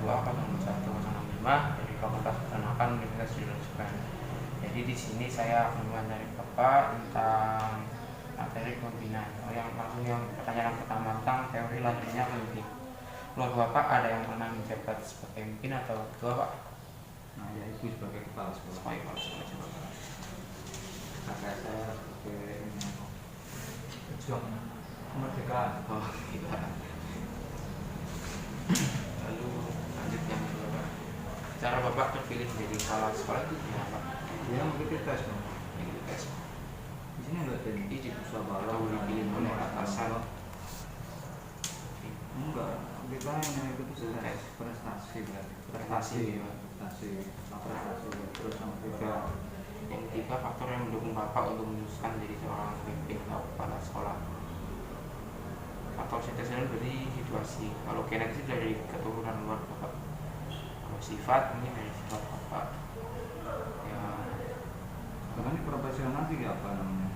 1A0105 dari Fakultas Peternakan Universitas Jurusan. Jadi di sini saya akan mengajari Bapak tentang materi pembinaan. Yang pertanyaan pertama tentang teori lahirnya pemimpin. Menurut Bapak ada yang pernah menjabat sebagai pemimpin atau ketua, Pak? Nah, ya Ibu sebagai kepala sekolah. Sebagai kepala sekolah. Kakak saya sebagai pejuang kemerdekaan. Oh, iya. Lalu lanjut yang kedua, Pak. Cara Bapak terpilih menjadi kepala sekolah itu gimana, Pak? Dia mengikuti tes, Bang. Mengikuti tes. Di sini enggak ada Jadi Surabaya atau dipilih oleh atasan? Enggak, kita yang mengikuti tes Prestasi. prestasi berarti. Prestasi, ya. Prestasi terus sama juga. Yang ketiga, faktor yang mendukung Bapak untuk memutuskan menjadi seorang pemimpin atau kepala sekolah. Faktor situasional berarti situasi. Kalau genetis dari keturunan luar Bapak. Kalau sifat ini dari sifat Bapak. Ya, Karena ini profesional sih apa namanya?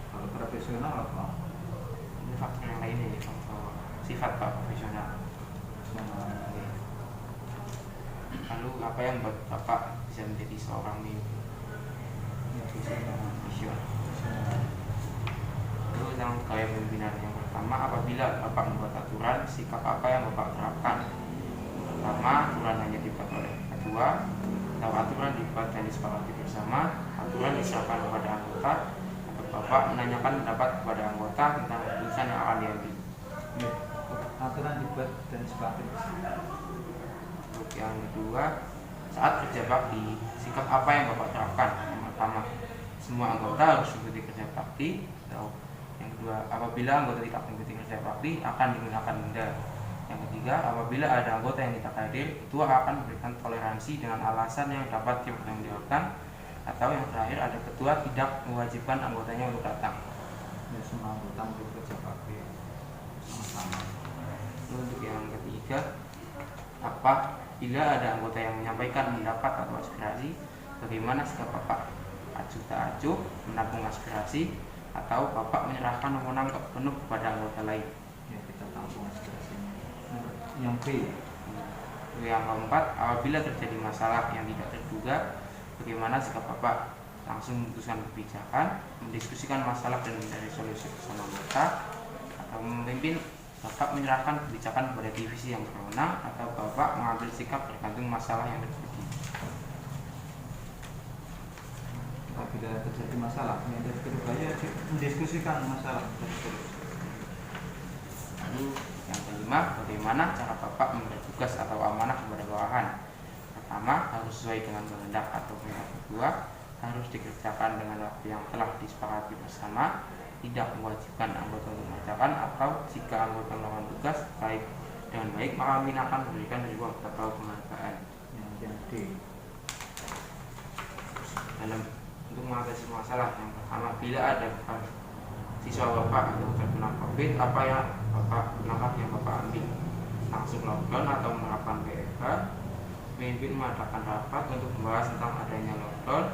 Kalau profesional apa? ini faktor yang lainnya ya, faktor sifat Pak profesional. Lalu apa yang membuat Bapak bisa menjadi seorang pemimpin? Vision. Lalu yang gaya pemimpinan yang pertama, apabila Bapak membuat aturan, sikap apa yang Bapak terapkan? Pertama, aturan hanya dibuat oleh ketua, atau aturan dibuat dan disepakati bersama, aturan diserahkan kepada anggota, atau Bapak menanyakan pendapat kepada anggota tentang keputusan yang akan diambil. Aturan dibuat dan disepakati. Untuk yang kedua, saat kerja bakti, sikap apa yang Bapak terapkan? Yang pertama, semua anggota harus mengikuti kerja bakti. Atau yang kedua, apabila anggota tidak mengikuti kerja bakti, akan digunakan denda. Yang ketiga, apabila ada anggota yang tidak hadir, ketua akan memberikan toleransi dengan alasan yang dapat dipertanggungjawabkan. Atau yang terakhir, ada ketua tidak mewajibkan anggotanya untuk datang. Ya, semua anggota mengikuti kerja bakti sama-sama. Lalu untuk yang ketiga, apabila ada anggota yang menyampaikan pendapat atau aspirasi, bagaimana sikap Bapak? Acuh tak acuh, menampung aspirasi, atau Bapak menyerahkan wewenang penuh kepada anggota lain? Ya, kita tampung aspirasinya. Yang B. Yang keempat, apabila terjadi masalah yang tidak terduga, bagaimana sikap Bapak? Langsung memutuskan kebijakan, mendiskusikan masalah dan mencari solusi bersama anggota, atau memimpin Bapak menyerahkan kebijakan kepada divisi yang berwenang, atau Bapak mengambil sikap tergantung masalah yang terjadi? Apabila terjadi masalah, yang dari kedua mendiskusikan masalah tersebut. Lalu yang kelima, bagaimana cara Bapak memberi tugas atau amanah kepada bawahan? Pertama, harus sesuai dengan kehendak atau perintah ketua, harus dikerjakan dengan waktu yang telah disepakati bersama, tidak mewajibkan anggota untuk mengerjakan, atau jika anggota melakukan tugas baik dengan baik, maka pimpinan akan memberikan reward atau penghargaan. Yang D. Dalam untuk mengatasi masalah yang pertama, bila ada siswa Bapak yang terkena COVID, apa yang Bapak langkah yang Bapak ambil? Langsung lockdown atau menerapkan WFH? Pemimpin mengadakan rapat untuk membahas tentang adanya lockdown.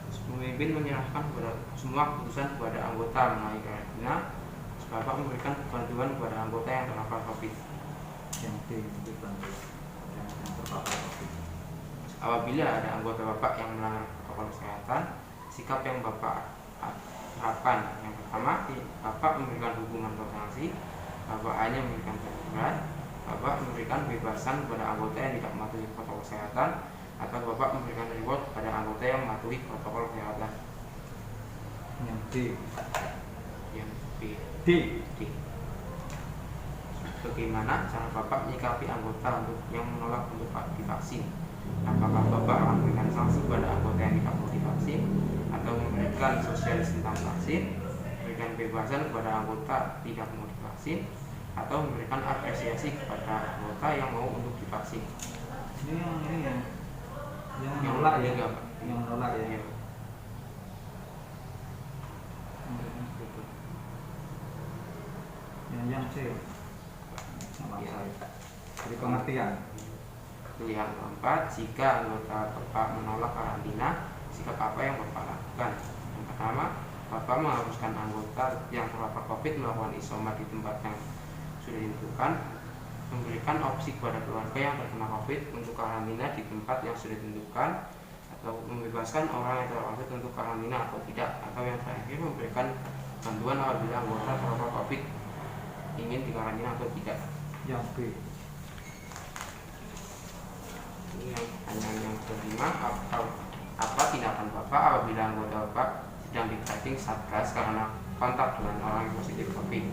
Pemimpin menyerahkan semua keputusan kepada anggota mengenai karantina. Bapak memberikan bantuan kepada anggota yang terpapar COVID. Yang D itu bantu yang terpapar COVID. Apabila ada anggota Bapak yang melanggar protokol kesehatan, sikap yang Bapak terapkan? Yang pertama, Bapak memberikan hukuman atau sanksi. Bapak hanya memberikan teguran. Bapak memberikan kebebasan kepada anggota yang tidak mematuhi protokol kesehatan, atau Bapak memberikan reward kepada anggota yang mematuhi protokol kesehatan? Yang D. Yang B. D. Bagaimana cara Bapak menyikapi anggota yang menolak untuk divaksin? Apakah Bapak akan memberikan sanksi kepada anggota yang tidak mau divaksin, atau memberikan sosialisasi tentang vaksin, memberikan kebebasan kepada anggota tidak mau divaksin, atau memberikan apresiasi kepada anggota yang mau untuk divaksin? Ini yang menolak ya, enggak, Pak. yang menolak ya. Ya. Yang C. Sama Ya. saya. Jadi pengertian. Yang keempat, jika anggota Bapak menolak karantina, sikap apa yang Bapak lakukan? Yang pertama, Bapak mengharuskan anggota yang terpapar COVID melakukan isoman di tempat yang sudah ditentukan. memberikan opsi kepada keluarga yang terkena COVID untuk karantina di tempat yang sudah ditentukan, atau membebaskan orang yang terkena COVID untuk karantina atau tidak, atau yang terakhir memberikan bantuan apabila anggota terpapar COVID ingin dikarantina atau tidak. Yang B. Ini yang pertanyaan yang kelima, apa tindakan Bapak apabila anggota Bapak sedang di tracking Satgas karena kontak dengan orang yang positif COVID?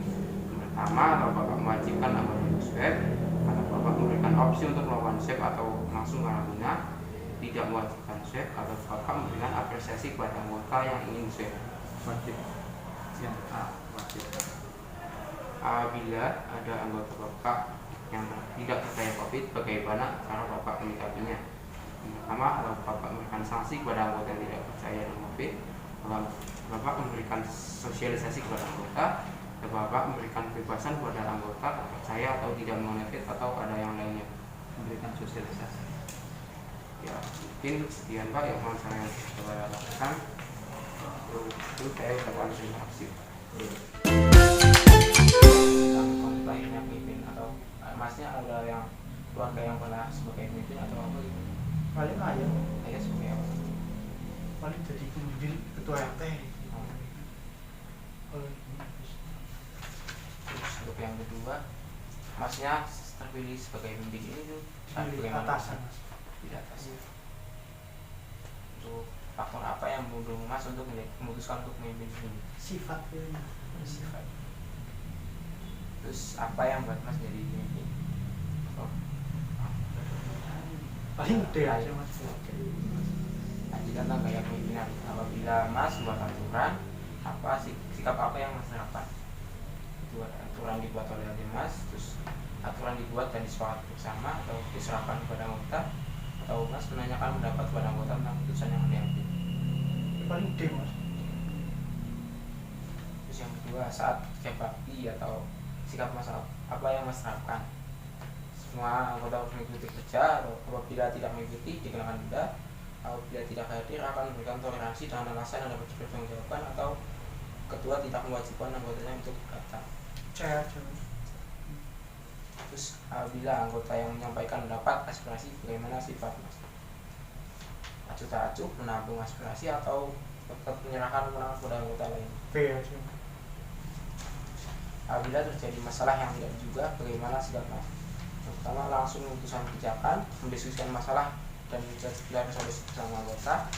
Pertama, atau Bapak mewajibkan anggota untuk swab, atau Bapak memberikan opsi untuk melakukan swab atau langsung karantina, tidak mewajibkan swab, atau Bapak memberikan apresiasi kepada anggota yang ingin swab. Wajib. Yang A. Wajib. Apabila ada anggota Bapak yang tidak percaya COVID, bagaimana cara Bapak menyikapinya? Pertama, atau Bapak memberikan sanksi kepada anggota yang tidak percaya dengan COVID, Bapak memberikan sosialisasi kepada anggota, atau Bapak memberikan kebebasan kepada anggota percaya atau tidak mengenai COVID, atau ada yang lainnya. Memberikan sosialisasi. Ya, mungkin sekian Pak yang mau saya coba lakukan. Itu saya ucapkan terima kasih. Kontaknya pemimpin atau masnya ada yang keluarga yang pernah sebagai pemimpin atau apa gitu? Paling ayah Saya sebagai apa? paling jadi pemimpin ketua RT. Terus untuk yang kedua, masnya terpilih sebagai pemimpin ini tuh Di bagaimana? atasan mas. Di atas. Untuk faktor apa yang mendorong mas untuk memutuskan untuk memimpin ini? Sifat ya. Sifat. Terus apa yang buat mas jadi pemimpin? Oh, Paling gede aja mas. nanti tentang gaya pemimpinan. Apabila mas buat aturan, apa sikap apa yang mas terapkan? Itu aturan dibuat oleh mas, terus aturan dibuat dan disepakati bersama atau diserahkan kepada anggota, atau mas menanyakan pendapat kepada anggota tentang keputusan yang diambil. Paling gede mas. Terus yang kedua, saat kerja bakti atau sikap mas apa yang mas terapkan? Semua anggota harus mengikuti kerja, atau apabila tidak mengikuti dikenakan denda, apabila tidak hadir akan memberikan toleransi dengan alasan yang dapat dipertanggungjawabkan, atau ketua tidak mewajibkan anggotanya untuk datang. Saya aja mas. Terus apabila anggota yang menyampaikan pendapat aspirasi, bagaimana sifat mas? Acuh tak acuh, menampung aspirasi, atau tetap menyerahkan kewenangan kepada anggota lain? B aja. Apabila terjadi masalah yang tidak juga, bagaimana sikap mas? Yang pertama, langsung memutuskan kebijakan, mendiskusikan masalah dan mencari solusi bersama anggota,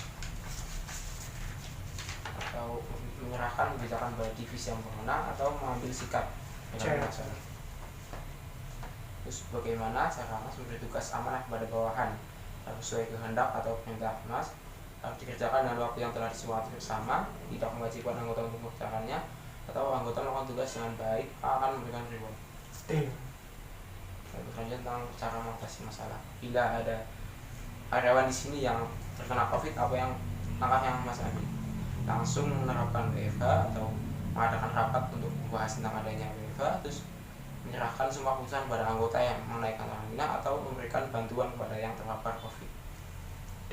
atau menyerahkan kebijakan pada divisi yang berwenang, atau mengambil sikap dengan masalah. Terus bagaimana cara mas memberi tugas amanah kepada bawahan sesuai kehendak atau perintah mas, harus dikerjakan dalam waktu yang telah disepakati bersama, tidak mewajibkan anggota untuk mengerjakannya, atau anggota melakukan tugas dengan baik akan memberikan reward. D. Selanjutnya tentang cara mengatasi masalah. Bila ada karyawan di sini yang terkena COVID, apa yang langkah yang mas ambil? Langsung menerapkan WFH atau mengadakan rapat untuk membahas tentang adanya WFH, terus menyerahkan semua keputusan kepada anggota yang menaikkan karantina, atau memberikan bantuan kepada yang terpapar COVID? D.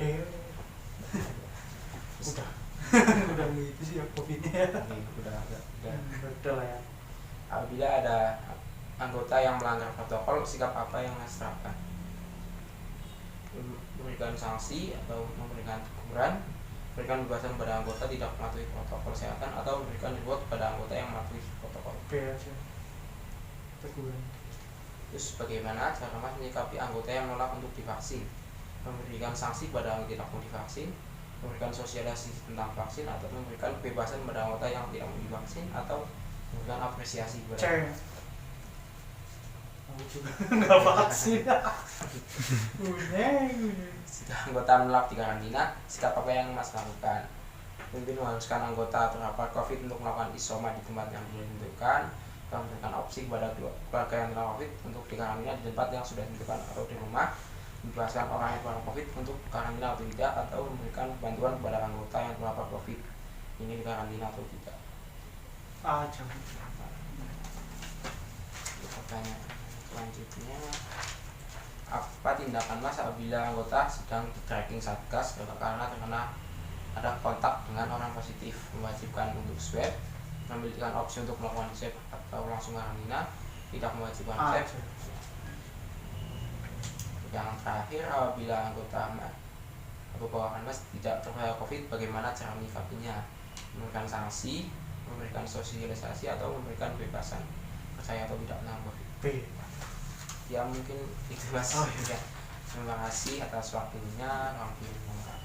Udah. Udah gitu sih ya COVID-nya. Oke, udah. Udah lah ya. Apabila ada anggota yang melanggar protokol, sikap apa yang mas terapkan? Memberikan sanksi atau memberikan teguran, memberikan kebebasan kepada anggota tidak mematuhi protokol kesehatan, atau memberikan reward kepada anggota yang mematuhi protokol? B aja. Teguran. Terus bagaimana cara mas menyikapi anggota yang menolak untuk divaksin? Memberikan sanksi kepada yang tidak mau divaksin, memberikan sosialisasi tentang vaksin, atau memberikan kebebasan kepada anggota yang tidak mau divaksin, atau memberikan apresiasi C. kepada Aku juga nggak vaksin. Udah. jika anggota menolak di karantina, sikap apa yang mas lakukan? Mungkin mengharuskan anggota terpapar COVID untuk melakukan isoman di tempat yang ditentukan, atau memberikan opsi kepada keluarga yang terkena COVID untuk dikarantina di tempat yang sudah ditentukan atau di rumah, membebaskan orang yang terkena COVID untuk karantina atau tidak, atau memberikan bantuan kepada anggota yang terpapar COVID ini dikarantina atau tidak. Aja. Pertanyaan selanjutnya, apa tindakan mas apabila anggota sedang di tracking Satgas karena terkena ada kontak dengan orang positif? Mewajibkan untuk swab, memiliki opsi untuk melakukan swab atau langsung karantina, tidak mewajibkan swab, Yang terakhir, apabila anggota atau bawahan Mas tidak terpapar COVID, bagaimana cara menyikapinya? Memberikan sanksi, memberikan sosialisasi, atau memberikan kebebasan percaya atau tidak tentang COVID? B. Ya mungkin itu Mas. Oh, iya. Ya. Terima kasih atas waktunya. Alhamdulillah.